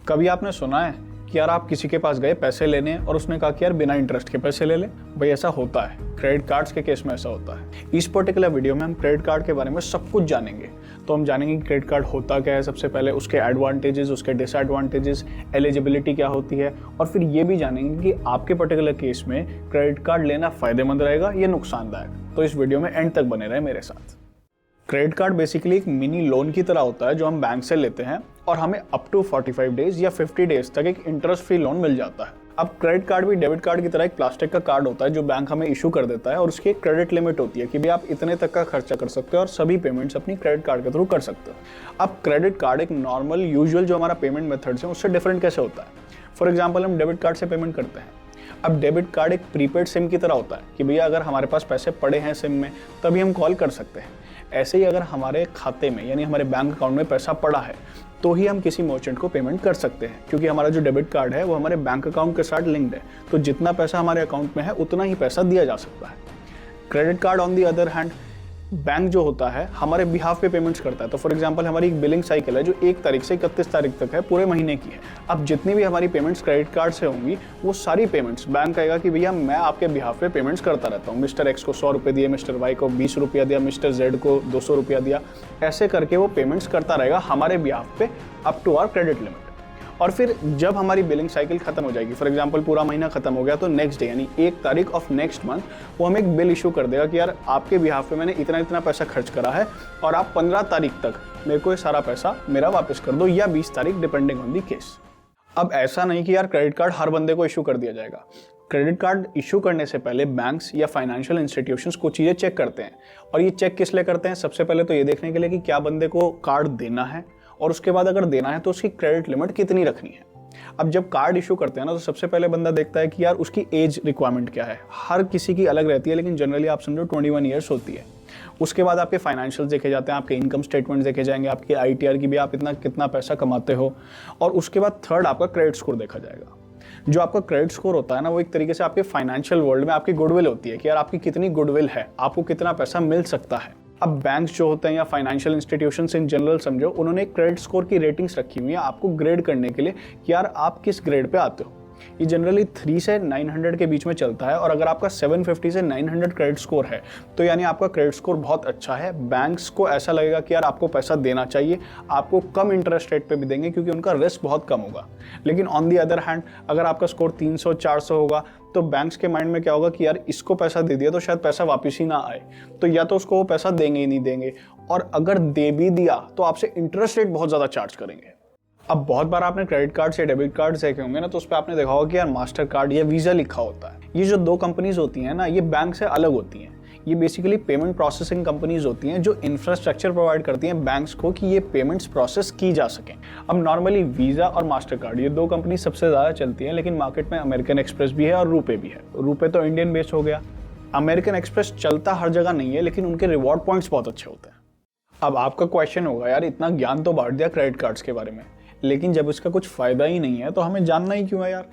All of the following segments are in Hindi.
कभी आपने सुना है कि यार आप किसी के पास गए पैसे लेने और उसने कहा कि यार बिना इंटरेस्ट के पैसे ले ले? भाई ऐसा होता है, क्रेडिट कार्ड्स के केस में ऐसा होता है। इस पर्टिकुलर वीडियो में हम क्रेडिट कार्ड के बारे में सब कुछ जानेंगे। तो हम जानेंगे कि क्रेडिट कार्ड होता क्या है, सबसे पहले उसके एडवांटेजेस, उसके डिसएडवांटेजेस, एलिजिबिलिटी क्या होती है, और फिर ये भी जानेंगे कि आपके पर्टिकुलर केस में क्रेडिट कार्ड लेना फायदेमंद रहेगा या नुकसानदायक। तो इस वीडियो में एंड तक बने रहे मेरे साथ। क्रेडिट कार्ड बेसिकली एक मिनी लोन की तरह होता है जो हम बैंक से लेते हैं और हमें अप टू 45 डेज या 50 डेज तक एक इंटरेस्ट फ्री लोन मिल जाता है। अब क्रेडिट कार्ड भी डेबिट कार्ड की तरह एक प्लास्टिक का कार्ड होता है जो बैंक हमें इशू कर देता है और उसकी एक क्रेडिट लिमिट होती है कि भाई आप इतने तक का खर्चा कर सकते हो और सभी पेमेंट्स अपनी क्रेडिट कार्ड के थ्रू कर सकते हो। अब क्रेडिट कार्ड एक नॉर्मल यूजुअल जो हमारा पेमेंट मेथड्स है उससे डिफरेंट कैसे होता है? फॉर एग्जाम्पल हम डेबिट कार्ड से पेमेंट करते हैं। अब डेबिट कार्ड एक प्रीपेड सिम की तरह होता है कि भैया अगर हमारे पास पैसे पड़े हैं सिम में तभी हम कॉल कर सकते हैं। ऐसे ही अगर हमारे खाते में यानी हमारे बैंक अकाउंट में पैसा पड़ा है तो ही हम किसी मर्चेंट को पेमेंट कर सकते हैं, क्योंकि हमारा जो डेबिट कार्ड है वो हमारे बैंक अकाउंट के साथ लिंक्ड है। तो जितना पैसा हमारे अकाउंट में है उतना ही पैसा दिया जा सकता है। Credit card on the other hand bank जो होता है हमारे बिहाफ पे पेमेंट्स करता है। तो फॉर एग्जांपल हमारी एक बिलिंग साइकिल है जो 1 तारीख से 31 तारीख तक है, पूरे महीने की है। अब जितनी भी हमारी पेमेंट्स क्रेडिट कार्ड से होंगी वो सारी पेमेंट्स बैंक कहेगा कि भैया मैं आपके बिहाफ पे पेमेंट्स करता रहता हूँ। मिस्टर एक्स को 100 रुपये दिए, मिस्टर वाई को 20 रुपया दिया, मिस्टर जेड को 200 रुपया दिया, ऐसे करके वो पेमेंट्स करता रहेगा हमारे बिहाफ पे up to our credit limit. और फिर जब हमारी बिलिंग साइकिल खत्म हो जाएगी, फॉर एग्जांपल पूरा महीना खत्म हो गया, तो नेक्स्ट डे यानी 1 तारीख ऑफ नेक्स्ट मंथ वो हमें एक बिल इशू कर देगा कि यार आपके बिहाफ पे मैंने इतना इतना पैसा खर्च करा है और आप 15 तारीख तक मेरे को ये सारा पैसा मेरा वापस कर दो, या 20 तारीख डिपेंडिंग ऑन दी केस। अब ऐसा नहीं कि यार क्रेडिट कार्ड हर बंदे को इशू कर दिया जाएगा। क्रेडिट कार्ड इशू करने से पहले बैंक्स या फाइनेंशियल इंस्टीट्यूशंस कुछ चीज़ें चेक करते हैं। और ये चेक किस लिए करते हैं? सबसे पहले तो ये देखने के लिए कि क्या बंदे को कार्ड देना है, और उसके बाद अगर देना है तो उसकी क्रेडिट लिमिट कितनी रखनी है। अब जब कार्ड इशू करते हैं ना तो सबसे पहले बंदा देखता है कि यार उसकी एज रिक्वायरमेंट क्या है। हर किसी की अलग रहती है, लेकिन जनरली आप समझो 21 ईयर्स होती है। उसके बाद आपके फाइनेंशियल देखे जाते हैं, आपके इनकम स्टेटमेंट देखे जाएंगे, आपके ITR की भी आप इतना कितना पैसा कमाते हो, और उसके बाद थर्ड आपका क्रेडिट स्कोर देखा जाएगा। जो आपका क्रेडिट स्कोर होता है ना वो एक तरीके से आपके फाइनेंशियल वर्ल्ड में आपकी गुडविल होती है कि यार आपकी कितनी गुडविल है, आपको कितना पैसा मिल सकता है। अब बैंक्स जो होते हैं या फाइनेंशियल इंस्टीट्यूशंस इन जनरल समझो, उन्होंने क्रेडिट स्कोर की रेटिंग्स रखी हुई है आपको ग्रेड करने के लिए कि यार आप किस ग्रेड पे आते हो। ये जनरली 3 से 900 के बीच में चलता है, और अगर आपका 750 से 900 क्रेडिट स्कोर है तो यानी आपका क्रेडिट स्कोर बहुत अच्छा है। बैंक्स को ऐसा लगेगा कि यार आपको पैसा देना चाहिए, आपको कम इंटरेस्ट रेट पे भी देंगे क्योंकि उनका रिस्क बहुत कम होगा। लेकिन ऑन दी अदर हैंड अगर आपका स्कोर 300-400 होगा तो बैंक्स के माइंड में क्या होगा कि यार इसको पैसा दे दिया तो शायद पैसा वापस ही ना आए, तो या तो उसको वो पैसा देंगे ही नहीं देंगे, और अगर दे भी दिया तो आपसे इंटरेस्ट रेट बहुत ज़्यादा चार्ज करेंगे। अब बहुत बार आपने क्रेडिट कार्ड से डेबिट कार्ड देखे होंगे ना, तो उस पर आपने देखा होगा कि यार मास्टर कार्ड या वीज़ा लिखा होता है। ये जो 2 कंपनीज होती हैं ना ये बैंक से अलग होती हैं। ये बेसिकली पेमेंट प्रोसेसिंग कंपनीज होती हैं जो इंफ्रास्ट्रक्चर प्रोवाइड करती हैं बैंक्स को कि ये पेमेंट्स प्रोसेस की जा सकें। अब नॉर्मली वीज़ा और मास्टर कार्ड ये 2 कंपनी सबसे ज़्यादा चलती हैं, लेकिन मार्केट में अमेरिकन एक्सप्रेस भी है और रुपे भी है। रुपे तो इंडियन बेस्ड हो गया। अमेरिकन एक्सप्रेस चलता हर जगह नहीं है, लेकिन उनके रिवॉर्ड पॉइंट्स बहुत अच्छे होते हैं। अब आपका क्वेश्चन होगा यार इतना ज्ञान तो बांट दिया क्रेडिट कार्ड्स के बारे में, लेकिन जब इसका कुछ फ़ायदा ही नहीं है तो हमें जानना ही क्यों है यार।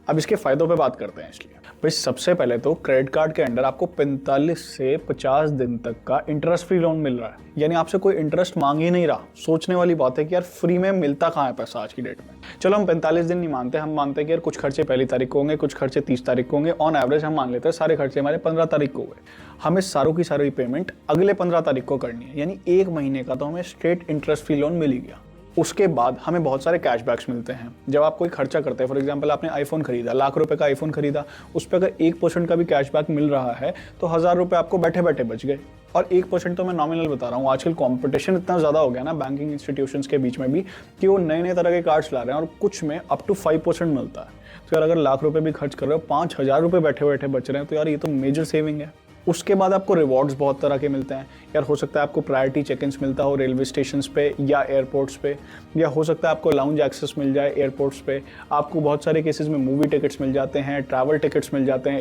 अब इसके फ़ायदों पे बात करते हैं। इसलिए भाई सबसे पहले तो क्रेडिट कार्ड के अंडर आपको 45 से 50 दिन तक का इंटरेस्ट फ्री लोन मिल रहा है, यानी आपसे कोई इंटरेस्ट मांग ही नहीं रहा। सोचने वाली बात है कि यार फ्री में मिलता कहाँ है पैसा आज की डेट में। चलो हम 45 दिन नहीं मानते, हम मानते हैं कि यार कुछ खर्चे पहली तारीख को होंगे, कुछ खर्चे 30 तारीख को होंगे। ऑन एवरेज हम मान लेते हैं सारे खर्चे हमारे 15 तारीख को हुए। हमें सारों की सारी पेमेंट अगले 15 तारीख को करनी है, यानी 1 महीने का तो हमें स्ट्रेट इंटरेस्ट फ्री लोन मिल ही गया। उसके बाद हमें बहुत सारे कैशबैक्स मिलते हैं जब आप कोई खर्चा करते हैं। फॉर एग्जांपल आपने आईफोन खरीदा, लाख रुपए का आईफोन खरीदा, उस पर अगर 1% का भी कैशबैक मिल रहा है तो 1000 रुपये आपको बैठे बैठे बच गए। और 1% तो मैं नॉमिनल बता रहा हूँ, आजकल कंपटीशन इतना ज़्यादा हो गया ना बैंकिंग इंस्टीट्यूशंस के बीच में भी कि वो नए नए तरह के कार्ड्स ला रहे हैं और कुछ में अप टू 5% मिलता है। तो यार अगर लाख रुपये भी खर्च कर रहे हो, 5000 रुपये बैठे बैठे बच रहे हैं, तो यार ये तो मेजर सेविंग है। उसके बाद आपको रिवॉर्ड्स बहुत तरह के मिलते हैं यार। हो सकता है आपको प्रायोरिटी चेक-इन्स मिलता हो रेलवे स्टेशंस पे या एयरपोर्ट्स पे, या हो सकता है आपको लाउंज एक्सेस मिल जाए एयरपोर्ट्स पे। आपको बहुत सारे केसेस में मूवी टिकट्स मिल जाते हैं, ट्रैवल टिकट्स मिल जाते हैं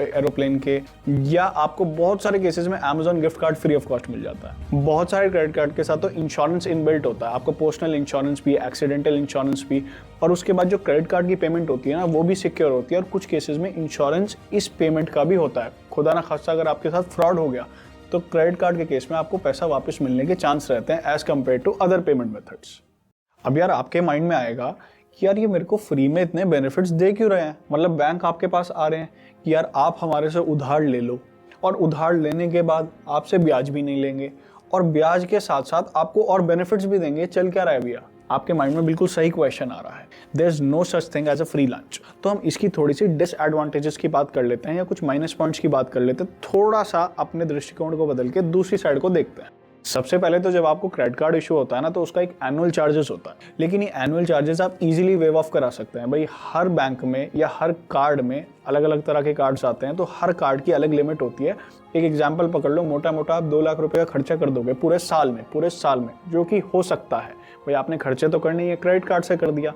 एरोप्लेन के, या आपको बहुत सारे केसेस में Amazon gift card free of cost मिल जाता है। बहुत सारे क्रेडिट कार्ड के साथ तो इंश्योरेंस इनबिल्ट होता है, आपको पर्सनल इंश्योरेंस भी, एक्सीडेंटल इंश्योरेंस भी। और उसके बाद जो क्रेडिट कार्ड की पेमेंट होती है ना वो भी सिक्योर होती है, और कुछ केसेस में इंश्योरेंस इस पेमेंट का भी होता है। खुदा ना खास्ता अगर आपके साथ फ्रॉड हो गया तो क्रेडिट कार्ड के केस में आपको पैसा वापस मिलने के चांस रहते हैं as compare to other payment methods. अब यार आपके माइंड में आएगा कि यार ये मेरे को फ्री में इतने बेनिफिट्स दे क्यों रहे हैं। मतलब बैंक आपके पास आ रहे हैं कि यार आप हमारे से उधार ले लो, और उधार लेने के बाद आपसे ब्याज भी नहीं लेंगे, और ब्याज के साथ साथ आपको और बेनिफिट्स भी देंगे। चल क्या रहा है भैया? आपके माइंड में बिल्कुल सही क्वेश्चन आ रहा है। There is no such thing as a free lunch. तो हम इसकी थोड़ी सी डिसएडवांटेजेस की बात कर लेते हैं या कुछ माइनस पॉइंट्स की बात कर लेते हैं, थोड़ा सा अपने दृष्टिकोण को बदल के दूसरी साइड को देखते हैं। सबसे पहले तो जब आपको क्रेडिट कार्ड इशू होता है ना, तो उसका एक एनुअल चार्जेस होता है, लेकिन ये एनुअल चार्जेस आप इजीली वेव ऑफ करा सकते हैं। भाई हर बैंक में या हर कार्ड में अलग अलग तरह के कार्ड्स आते हैं, तो हर कार्ड की अलग लिमिट होती है। एक एग्जांपल पकड़ लो, मोटा मोटा आप 2 लाख रुपए का खर्चा कर दोगे पूरे साल में, जो कि हो सकता है। भाई आपने खर्चे तो करने ही है, क्रेडिट कार्ड से कर दिया,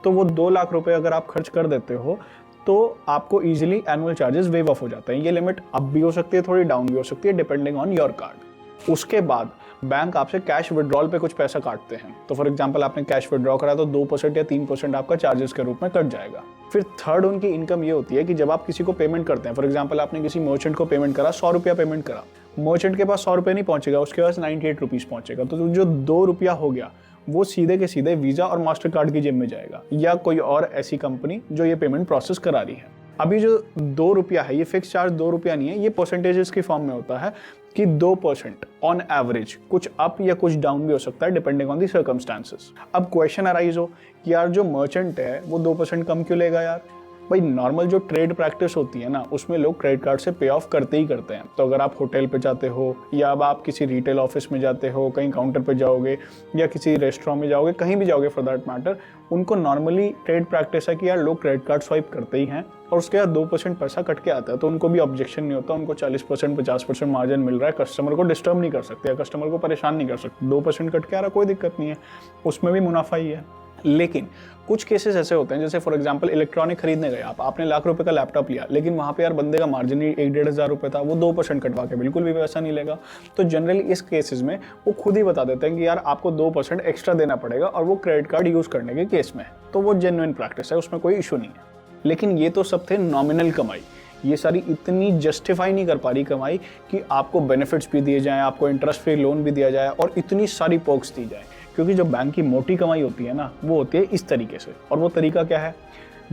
तो वो 2 लाख रुपए अगर आप खर्च कर देते हो तो आपको easily annual charges wave of हो जाते हैं। ये लिमिट अप भी हो सकती है, थोड़ी डाउन भी हो सकती है, डिपेंडिंग ऑन योर कार्ड। उसके बाद बैंक आपसे कैश विड्रॉल पे कुछ पैसा काटते हैं। तो फॉर एग्जांपल आपने कैश विड्रॉ करा तो 2% या 3% आपका चार्जेस के रूप में कट जाएगा। फिर थर्ड उनकी इनकम ये होती है कि जब आप किसी को पेमेंट करते हैं, फॉर एग्जांपल आपने किसी मर्चेंट को पेमेंट करा, 100 रुपया पेमेंट करा, मर्चेंट के पास 100 रुपये नहीं पहुंचेगा, उसके पास 98 रुपीज़ पहुंचेगा। तो जो 2 रुपया हो गया वो सीधे के सीधे वीज़ा और मास्टर कार्ड की जेब में जाएगा, या कोई और ऐसी कंपनी जो ये पेमेंट प्रोसेस करा रही है। अभी जो 2 रुपया है, ये फिक्स चार्ज 2 रुपया नहीं है, ये परसेंटेजेस की फॉर्म में होता है कि 2% ऑन एवरेज, कुछ अप या कुछ डाउन भी हो सकता है डिपेंडिंग ऑन दी सर्कमस्टांसेस। अब क्वेश्चन अराइज हो कि यार जो मर्चेंट है वो 2% कम क्यों लेगा यार? भाई नॉर्मल जो ट्रेड प्रैक्टिस होती है ना, उसमें लोग क्रेडिट कार्ड से पे ऑफ करते ही करते हैं। तो अगर आप होटल पे जाते हो, या अब आप किसी रिटेल ऑफिस में जाते हो, कहीं काउंटर पे जाओगे, या किसी रेस्टोरेंट में जाओगे, कहीं भी जाओगे फॉर दैट मैटर, उनको नॉर्मली ट्रेड प्रैक्टिस है कि यार लोग क्रेडिट कार्ड स्वाइप करते ही हैं, और उसके बाद 2% पैसा कट के आता है। तो उनको भी ऑब्जेक्शन नहीं होता, उनको 40% 50% मार्जिन मिल रहा है, कस्टमर को डिस्टर्ब नहीं कर सकते या कस्टमर को परेशान नहीं कर सकते। 2% कट के आ रहा, कोई दिक्कत नहीं है, उसमें भी मुनाफा ही है। लेकिन कुछ केसेस ऐसे होते हैं, जैसे फॉर एग्जांपल इलेक्ट्रॉनिक खरीदने गए आपने लाख रुपए का लैपटॉप लिया, लेकिन वहाँ पे यार बंदे का मार्जिन ही 1-1.5 हज़ार रुपये था, वो 2% कटवा के बिल्कुल भी पैसा नहीं लेगा। तो जनरली इस केसेस में वो खुद ही बता देते हैं कि यार आपको 2% एक्स्ट्रा देना पड़ेगा, और वो क्रेडिट कार्ड यूज़ करने के केस में। तो वो जेन्युइन प्रैक्टिस है, उसमें कोई इशू नहीं है। लेकिन ये तो सब थे नॉमिनल कमाई। ये सारी इतनी जस्टिफाई नहीं कर पा रही कमाई कि आपको बेनिफिट्स भी दिए जाएं, आपको इंटरेस्ट फ्री लोन भी दिया जाए, और इतनी सारी पर्क्स दी जाए। क्योंकि जो बैंक की मोटी कमाई होती है ना, वो होती है इस तरीके से। और वो तरीका क्या है?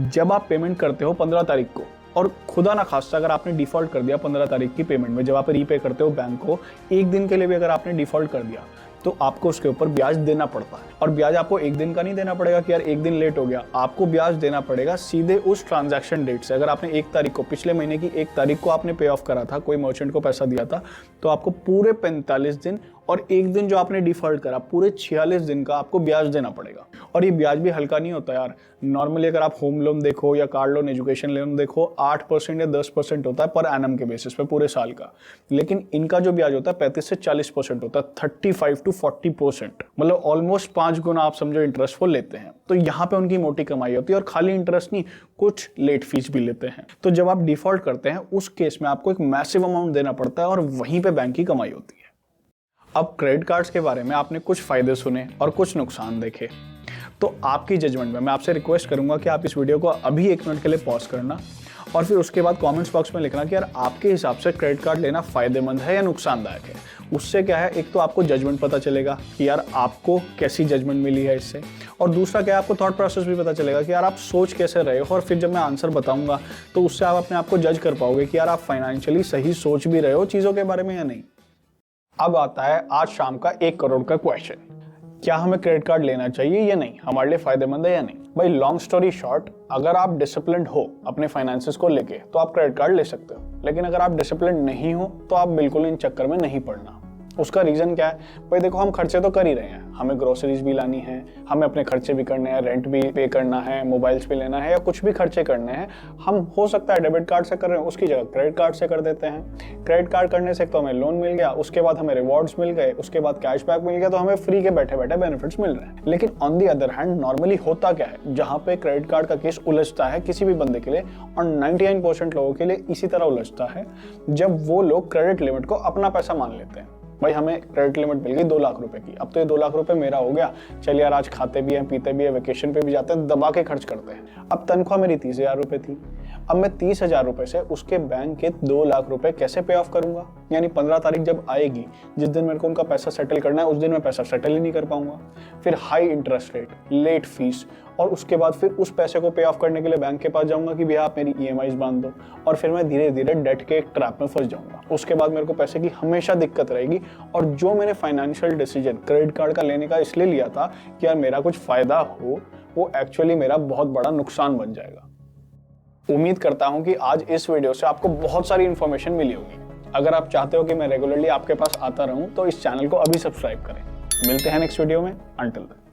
जब आप पेमेंट करते हो 15 तारीख को, और खुदा ना खास्ता अगर आपने डिफ़ॉल्ट कर दिया 15 तारीख की पेमेंट में, जब आप रीपे करते हो बैंक को, एक दिन के लिए भी अगर आपने डिफ़ॉल्ट कर दिया, तो आपको उसके ऊपर ब्याज देना पड़ता है। और ब्याज आपको एक दिन का नहीं देना पड़ेगा कि यार एक दिन लेट हो गया, आपको ब्याज देना पड़ेगा सीधे उस ट्रांजैक्शन डेट से। अगर आपने 1 तारीख को, पिछले महीने की 1 तारीख को आपने पे ऑफ करा था, कोई मर्चेंट को पैसा दिया था, तो आपको पूरे 45 दिन और एक दिन जो आपने डिफॉल्ट करा, पूरे 46 दिन का आपको ब्याज देना पड़ेगा। और ये ब्याज भी हल्का नहीं होता यार। नॉर्मली अगर आप होम लोन देखो या कार लोन, एजुकेशन लोन देखो, 8% या 10% होता है पर एनम के बेसिस पे पूरे साल का। लेकिन इनका जो ब्याज होता है 35 से 40% होता है, 35 to 40%, मतलब ऑलमोस्ट 5 गुना आप समझो इंटरेस्ट वो लेते हैं। तो यहाँ पे उनकी मोटी कमाई होती है, और खाली इंटरेस्ट नहीं, कुछ लेट फीस भी लेते हैं। तो जब आप डिफॉल्ट करते हैं उस केस में आपको एक मैसिव अमाउंट देना पड़ता है, और वहीं पे बैंक की कमाई होती है। अब क्रेडिट कार्ड्स के बारे में आपने कुछ फायदे सुने और कुछ नुकसान देखे, तो आपकी जजमेंट में मैं आपसे रिक्वेस्ट करूंगा कि आप इस वीडियो को अभी 1 मिनट के लिए पॉज करना, और फिर उसके बाद कमेंट्स बॉक्स में लिखना कि यार आपके हिसाब से क्रेडिट कार्ड लेना फायदेमंद है या नुकसानदायक है। उससे क्या है, एक तो आपको जजमेंट पता चलेगा कि यार आपको कैसी जजमेंट मिली है इससे, और दूसरा क्या है, आपको थॉट प्रोसेस भी पता चलेगा कि यार आप सोच कैसे रहे हो। और फिर जब मैं आंसर बताऊंगा तो उससे आप अपने आप को जज कर पाओगे कि यार आप फाइनेंशियली सही सोच भी रहे हो चीज़ों के बारे में या नहीं। अब आता है आज शाम का 1 करोड़ का क्वेश्चन, क्या हमें क्रेडिट कार्ड लेना चाहिए या नहीं, हमारे लिए फायदेमंद है या नहीं। भाई लॉन्ग स्टोरी शॉर्ट, अगर आप डिसिप्लिन्ड हो अपने फाइनेंसेस को लेके तो आप क्रेडिट कार्ड ले सकते हो, लेकिन अगर आप डिसिप्लिन्ड नहीं हो तो आप बिल्कुल इन चक्कर में नहीं पड़ना। उसका रीज़न क्या है? भाई देखो, हम खर्चे तो कर ही रहे हैं, हमें ग्रोसरीज भी लानी है, हमें अपने खर्चे भी करने हैं, रेंट भी पे करना है, मोबाइल्स भी लेना है, या कुछ भी खर्चे करने हैं। हम हो सकता है डेबिट कार्ड से कर रहे हैं, उसकी जगह क्रेडिट कार्ड से कर देते हैं। क्रेडिट कार्ड करने से तो हमें लोन मिल गया, उसके बाद हमें रिवॉर्ड्स मिल गए, उसके बाद कैशबैक मिल गया, तो हमें फ्री के बैठे बैठे बेनिफिट्स मिल रहे हैं। लेकिन on the other hand normally होता क्या है, जहाँ पे क्रेडिट कार्ड का केस उलझता है किसी भी बंदे के लिए, और 99% लोगों के लिए इसी तरह उलझता है, जब वो लोग क्रेडिट लिमिट को अपना पैसा मान लेते हैं। भाई हमें क्रेडिट लिमिट मिल गई 2 लाख रुपए की, अब तो ये 2 लाख रुपए मेरा हो गया, चल यार आज खाते भी हैं, पीते भी हैं, वेकेशन पे भी जाते हैं, दबा के खर्च करते हैं। अब तनख्वाह मेरी 30,000 रुपए थी, अब मैं 30,000 रुपए से उसके बैंक के 2 लाख रुपए कैसे पे ऑफ करूंगा? यानी 15 तारीख जब आएगी, जिस दिन मेरे को उनका पैसा सेटल करना है, उस दिन मैं पैसा सेटल ही नहीं कर पाऊंगा। फिर high interest rate, late fees, और उसके बाद फिर उस पैसे को पे ऑफ करने के लिए बैंक के पास जाऊंगा कि भैया आप मेरी EMIs बांध दो, और फिर मैं धीरे धीरे डेट के एक ट्रैप में फंस जाऊंगा। उसके बाद मेरे को पैसे की हमेशा दिक्कत रहेगी, और जो मैंने फाइनेंशियल डिसीजन क्रेडिट कार्ड का लेने का इसलिए लिया था कि यार मेरा कुछ फायदा हो, वो एक्चुअली मेरा बहुत बड़ा नुकसान बन जाएगा। उम्मीद करता हूं कि आज इस वीडियो से आपको बहुत सारी इन्फॉर्मेशन मिली होगी। अगर आप चाहते हो कि मैं रेगुलरली आपके पास आता रहूं तो इस चैनल को अभी सब्सक्राइब करें। मिलते हैं नेक्स्ट वीडियो में। Until then.